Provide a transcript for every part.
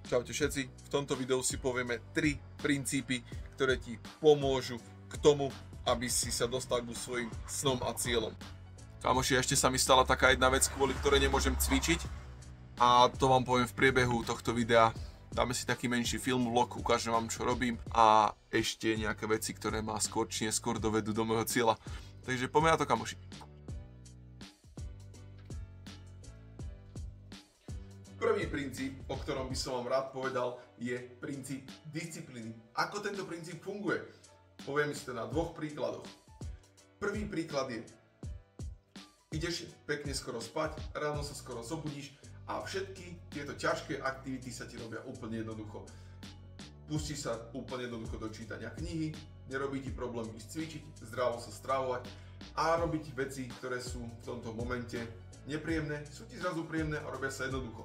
Čaute všetci, v tomto videu si povieme 3 princípy, ktoré ti pomôžu k tomu, aby si sa dostal k svojim snom a cieľom. Kamoši, ešte sa mi stala taká jedna vec, kvôli ktorej nemôžem cvičiť a to vám poviem v priebehu tohto videa. Dáme si taký menší film, vlog, ukážem vám, čo robím a ešte nejaké veci, ktoré ma skôr či neskôr dovedú do môjho cieľa. Takže poďme na to, kamoši. Prvý princíp, o ktorom by som vám rád povedal, je princíp disciplíny. Ako tento princíp funguje? Poviem si to na 2 príkladoch. Prvý príklad je, ideš pekne skoro spať, ráno sa skoro zobudíš a všetky tieto ťažké aktivity sa ti robia úplne jednoducho. Pustíš sa úplne jednoducho do čítania knihy, nerobí ti problém ísť cvičiť, zdravo sa stravovať a robiť veci, ktoré sú v tomto momente nepríjemné, sú ti zrazu príjemné a robia sa jednoducho.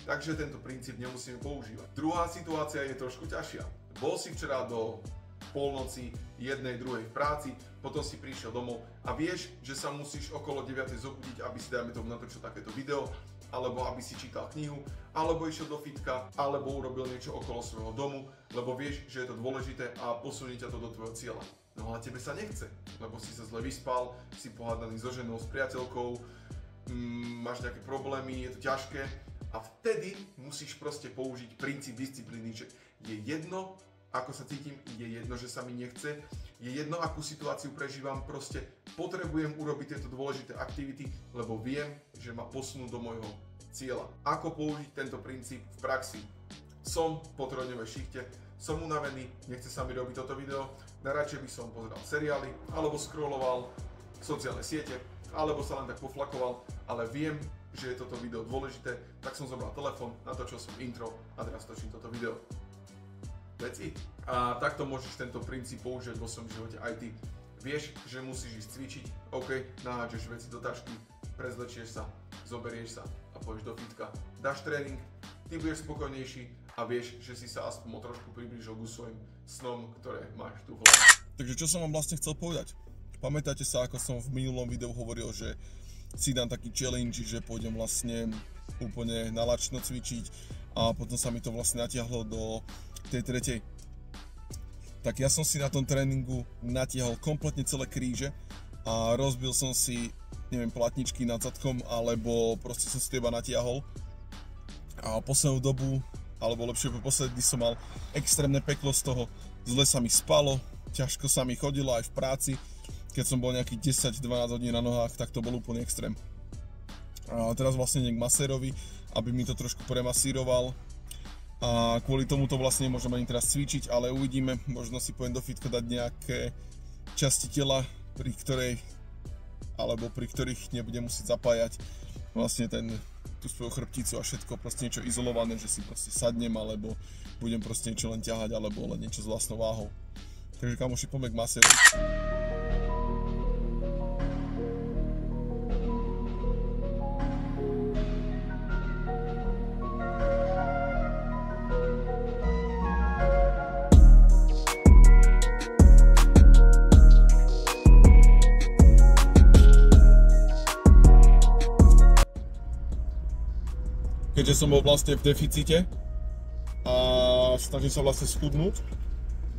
Takže tento princíp nemusíme používať. Druhá situácia je trošku ťažšia. Bol si včera do polnoci, 1, 2 v práci, potom si prišiel domov a vieš, že sa musíš okolo 9 zobudiť, aby si, dajme tomu, natočil takéto video, alebo aby si čítal knihu, alebo išiel do fitka, alebo urobil niečo okolo svojho domu, lebo vieš, že je to dôležité a posunie ťa to do tvojho cieľa. No ale tebe sa nechce, lebo si sa zle vyspal, si pohádaný so ženou, s priateľkou, máš nejaké problémy, je to ťažké a vtedy musíš proste použiť princíp disciplíny, že je jedno, ako sa cítim, je jedno, že sa mi nechce, je jedno, akú situáciu prežívam, proste potrebujem urobiť tieto dôležité aktivity, lebo viem, že ma posunú do môjho cieľa. Ako použiť tento princíp v praxi? Som po 3-dňovej šichte, som unavený, nechce sa mi robiť toto video, najradšej by som pozeral seriály, alebo scrolloval sociálne siete, alebo sa len tak poflakoval, ale viem, že je toto video dôležité, tak som zobral telefón, natočil som intro a teraz točím toto video. That's it. A takto môžeš tento princíp použiť vo svojom živote aj ty. Vieš, že musíš ísť cvičiť, OK, nahádžeš veci do tašky, prezlečieš sa, zoberieš sa a pôjdeš do fitka. Dáš tréning, ty budeš spokojnejší a vieš, že si sa aspoň trošku priblížil k svojim snom, ktoré máš tu v hlave. Takže čo som vám vlastne chcel povedať? Pamätáte sa, ako som v minulom videu hovoril, že si dám taký challenge, že pôjdem vlastne úplne nalačno cvičiť a potom sa mi to vlastne natiahlo do tej 3. Tak ja som si na tom tréningu natiahol kompletne celé kríže a rozbil som si, neviem, platničky nad zadkom, alebo proste som si to iba natiahol. A poslednú dobu, alebo lepšie posledný som mal extrémne peklo z toho, zle sa mi spalo, ťažko sa mi chodilo aj v práci. Keď som bol nejakých 10-12 hodín na nohách, tak to bol úplný extrém. A teraz vlastne idem k masérovi, aby mi to trošku premasíroval. A kvôli tomu to vlastne nemôžem ani teraz cvičiť, ale uvidíme, možno si pôjdem do fitka dať nejaké časti tela, pri ktorých nebudem musieť zapájať vlastne tú svoju chrbticu a všetko, proste niečo izolované, že si proste sadnem, alebo budem proste niečo len ťahať, alebo len niečo s vlastnou váhou. Takže kamoši, poďme k masérovi. Keďže som bol vlastne v deficite a snažím sa vlastne schudnúť,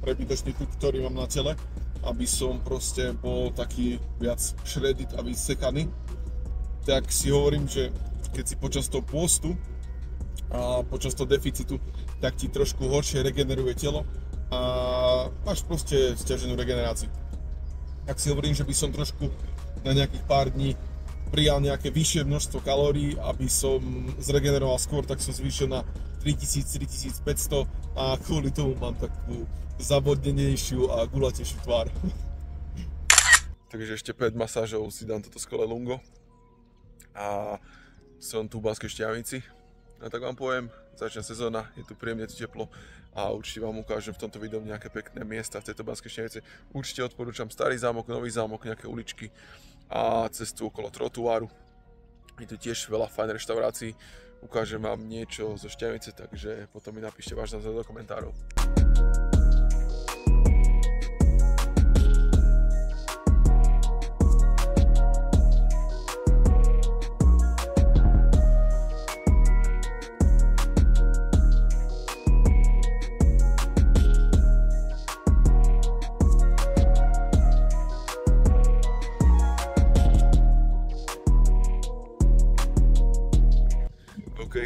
prebytočný tuk, ktorý mám na tele, aby som proste bol taký viac shredded a vysekaný, tak si hovorím, že keď si počas toho pôstu a počas toho deficitu, tak ti trošku horšie regeneruje telo a máš proste sťaženú regeneráciu. Tak si hovorím, že by som trošku na nejakých pár dní prijal nejaké vyššie množstvo kalórií, aby som zregeneroval skôr, tak som zvýšil na 3000-3500 a kvôli tomu mám takú zabodnenejšiu a gulatejšiu tvár. Takže ešte pred masážou si dám toto skvelé lungo a som tu v Banskej Štiavnici. A tak vám poviem, začína sezóna, je tu príjemne teplo a určite vám ukážem v tomto videu nejaké pekné miesta v tejto Banskej Štiavnici. Určite odporúčam Starý zámok, Nový zámok, nejaké uličky a cestu okolo trotuáru. Je tu tiež veľa fajn reštaurácií, ukážem vám niečo zo Štiavnice, takže potom mi napíšte váš názor do komentárov.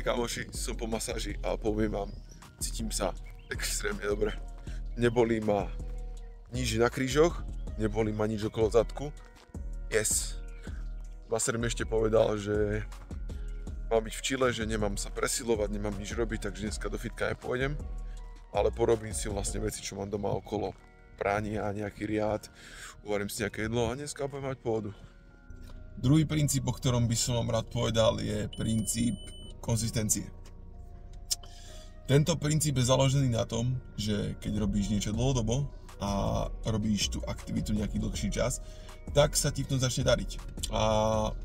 Hej kamoši, som po masáži a poviem vám, cítim sa extrémne dobre. Nebolí ma nič na krížoch, nebolí ma nič okolo zadku. Yes. Masér mi ešte povedal, že mám byť v Čile, že nemám sa presilovať, nemám nič robiť, takže dneska do fitka nepôjdem. Ale porobím si vlastne veci, čo mám doma okolo. Prania, nejaký riad, uvarím si nejaké jedlo a dneska budem mať pohodu. Druhý princíp, o ktorom by som vám rád povedal, je princíp konzistencie. Tento princíp je založený na tom, že keď robíš niečo dlhodobo a robíš tú aktivitu nejaký dlhší čas, tak sa ti v tom začne dariť. A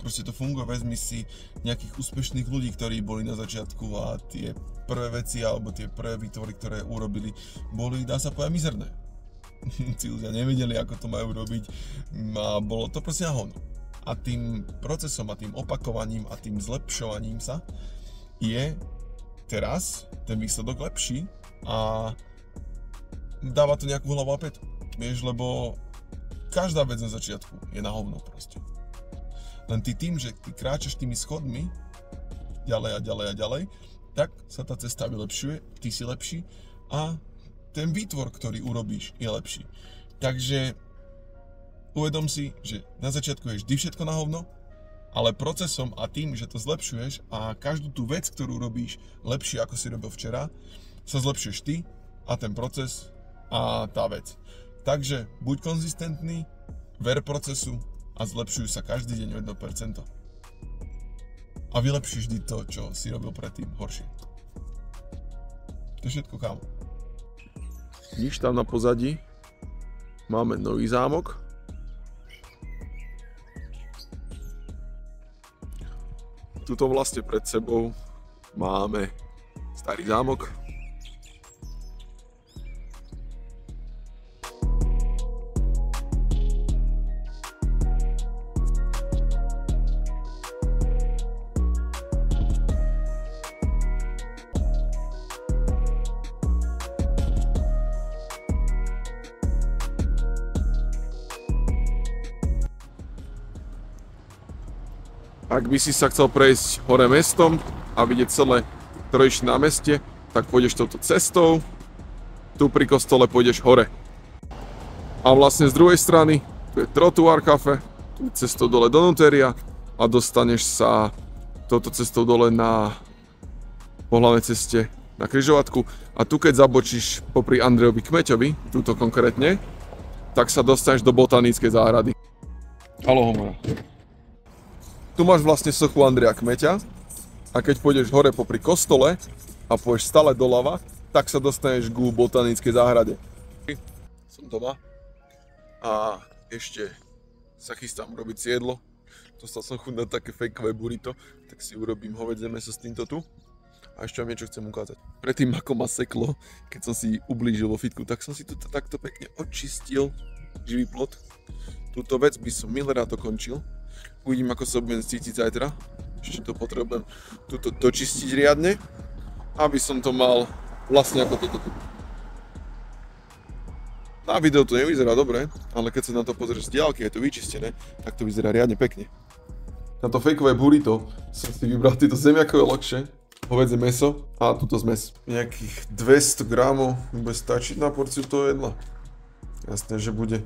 proste to funguje, vezmi si nejakých úspešných ľudí, ktorí boli na začiatku a tie prvé veci alebo tie prvé výtvory, ktoré urobili, boli, dá sa povedať, mizerné. Tí ľudia nevedeli, ako to majú robiť a bolo to proste na hovno. A tým procesom a tým opakovaním a tým zlepšovaním sa je teraz ten výsledok lepší a dáva to nejakú hlavu a pätu. Vieš, lebo každá vec na začiatku je na hovno proste. Len ty tým, že ty kráčaš tými schodmi ďalej a ďalej a ďalej, tak sa tá cesta vylepšuje, ty si lepší a ten výtvor, ktorý urobíš, je lepší. Takže uvedom si, že na začiatku je vždy všetko na hovno, ale procesom a tým, že to zlepšuješ a každú tú vec, ktorú robíš lepšie, ako si robil včera, sa zlepšuješ ty a ten proces a tá vec. Takže buď konzistentný, ver procesu a zlepšuj sa každý deň o 1%. A vylepšíš vždy to, čo si robil predtým horšie. To je všetko, kámo. Nič tam na pozadí. Máme nový zámok. Tuto vlastne pred sebou máme starý zámok. Ak by si sa chcel prejsť hore mestom a vidieť celé Trojište na meste, tak pôjdeš touto cestou, tu pri kostole pôjdeš hore. A vlastne z druhej strany, tu je Trotuár Cafe, tu je cestou dole do Nuteria a dostaneš sa touto cestou dole po hlavnej ceste na križovatku. A tu keď zabočíš popri Andrejovi Kmeťovi, túto konkrétne, tak sa dostaneš do botanickej záhrady. Haló Homora. Tu máš vlastne sochu Andreja Kmeťa a keď pôjdeš hore popri kostole a pôjdeš stále doľava, tak sa dostaneš ku botanickej záhrade. Som doma a ešte sa chystám robiť si jedlo. Dostal som chuť na také fejkové burrito, tak si urobím hovädzie mäso s týmto tu. A ešte vám niečo chcem ukázať. Predtým ako ma seklo, keď som si ublížil vo fitku, tak som si tu takto pekne očistil živý plot. Túto vec by som milé rád dokončil. Uvidím, ako sa budem cítiť zajtra. Ešte to potrebujem tuto dočistiť riadne, aby som to mal vlastne ako toto tu. Na videu to nevyzerá dobre, ale keď sa na to pozrieš z diaľky, je to vyčistené, tak to vyzerá riadne pekne. Na to fejkové burrito som si vybral tieto zemiakové lokše, hovädzie mäso a túto zmes. Nejakých 200 gramov bude stačiť na porciu toho jedla. Jasné, že bude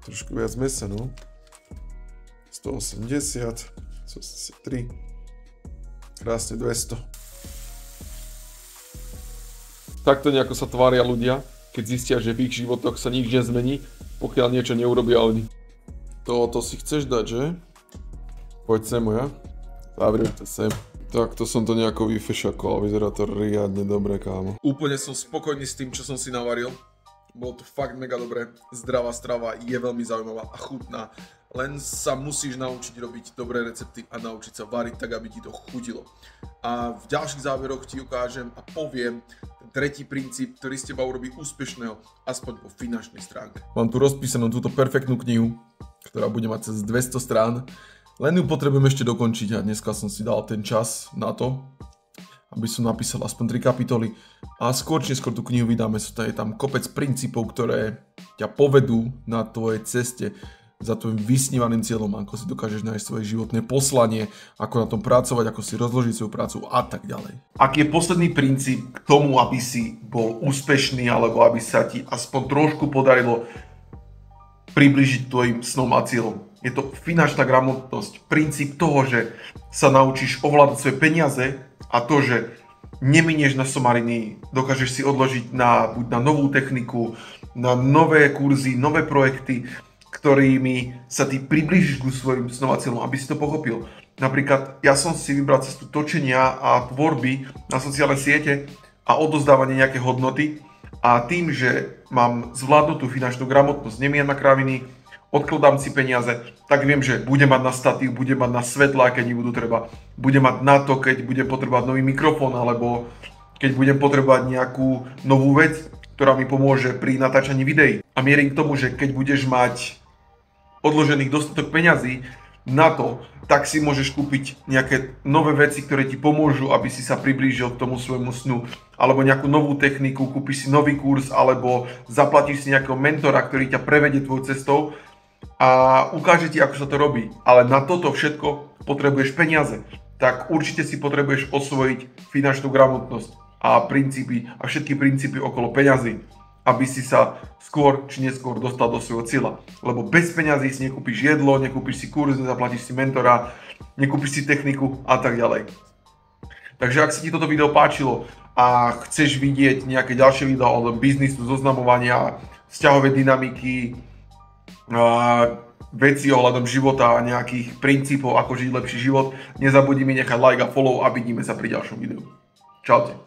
trošku viac mäsa, no. 180, 183, krásne 200. Takto nejako sa tvária ľudia, keď zistia, že v ich životoch sa nič nezmení, pokiaľ niečo neurobia oni. To si chceš dať, že? Poď sem, moja. Zavriem to sem. Takto som to nejako vyfešakoval, vyzerá to riadne dobre, kámo. Úplne som spokojný s tým, čo som si navaril. Bolo to fakt mega dobré, zdravá strava, je veľmi zaujímavá a chutná. Len sa musíš naučiť robiť dobré recepty a naučiť sa variť tak, aby ti to chutilo. A v ďalších záveroch ti ukážem a poviem ten tretí princíp, ktorý z teba urobí úspešného, aspoň po finančnej stránke. Mám tu rozpísanú túto perfektnú knihu, ktorá bude mať cez 200 strán. Len ju potrebujem ešte dokončiť a dneska som si dal ten čas na to, aby som napísal aspoň 3 kapitoly a skôr či neskôr tú knihu vydáme, je tam kopec princípov, ktoré ťa povedú na tvojej ceste za tvojim vysnívaným cieľom, ako si dokážeš nájsť svoje životné poslanie, ako na tom pracovať, ako si rozložiť svoju prácu a tak ďalej. Aký je posledný princíp k tomu, aby si bol úspešný, alebo aby sa ti aspoň trošku podarilo priblížiť tvojim snom a cieľom? Je to finančná gramotnosť. Princíp toho, že sa naučíš ovládať svoje peniaze a to, že neminieš na somariny, dokážeš si odložiť buď na novú techniku, na nové kurzy, nové projekty, ktorými sa ty priblížiš ku svojim snom a cieľom, aby si to pochopil. Napríklad ja som si vybral cestu točenia a tvorby na sociálne siete a odozdávanie nejaké hodnoty a tým, že mám zvládnutú finančnú gramotnosť, nemiem na kraviny, odkladám si peniaze, tak viem, že budem mať na statív, budem mať na svetlá, keď mi budú treba, budem mať na to, keď budem potrebovať nový mikrofón, alebo keď budem potrebovať nejakú novú vec, ktorá mi pomôže pri natáčaní videí. A mierim k tomu, že keď budeš mať odložených dostatok peňazí na to, tak si môžeš kúpiť nejaké nové veci, ktoré ti pomôžu, aby si sa priblížil k tomu svojmu snu, alebo nejakú novú techniku, kúpiš si nový kurz, alebo zaplatíš si nejakého mentora, ktorý ťa prevedie tvojou cestou a ukáže ti, ako sa to robí. Ale na toto všetko potrebuješ peniaze. Tak určite si potrebuješ osvojiť finančnú gramotnosť a princípy a všetky princípy okolo peňazí, aby si sa skôr či neskôr dostal do svojho cieľa. Lebo bez peňazí si nekúpiš jedlo, nekúpiš si kurz, nezaplatíš si mentora, nekúpiš si techniku a tak ďalej. Takže ak sa ti toto video páčilo a chceš vidieť nejaké ďalšie video o biznisu, zoznamovania, vzťahovej dynamiky, veci ohľadom života a nejakých princípov, ako žiť lepší život, nezabudni mi nechať like a follow a vidíme sa pri ďalšom videu. Čaute.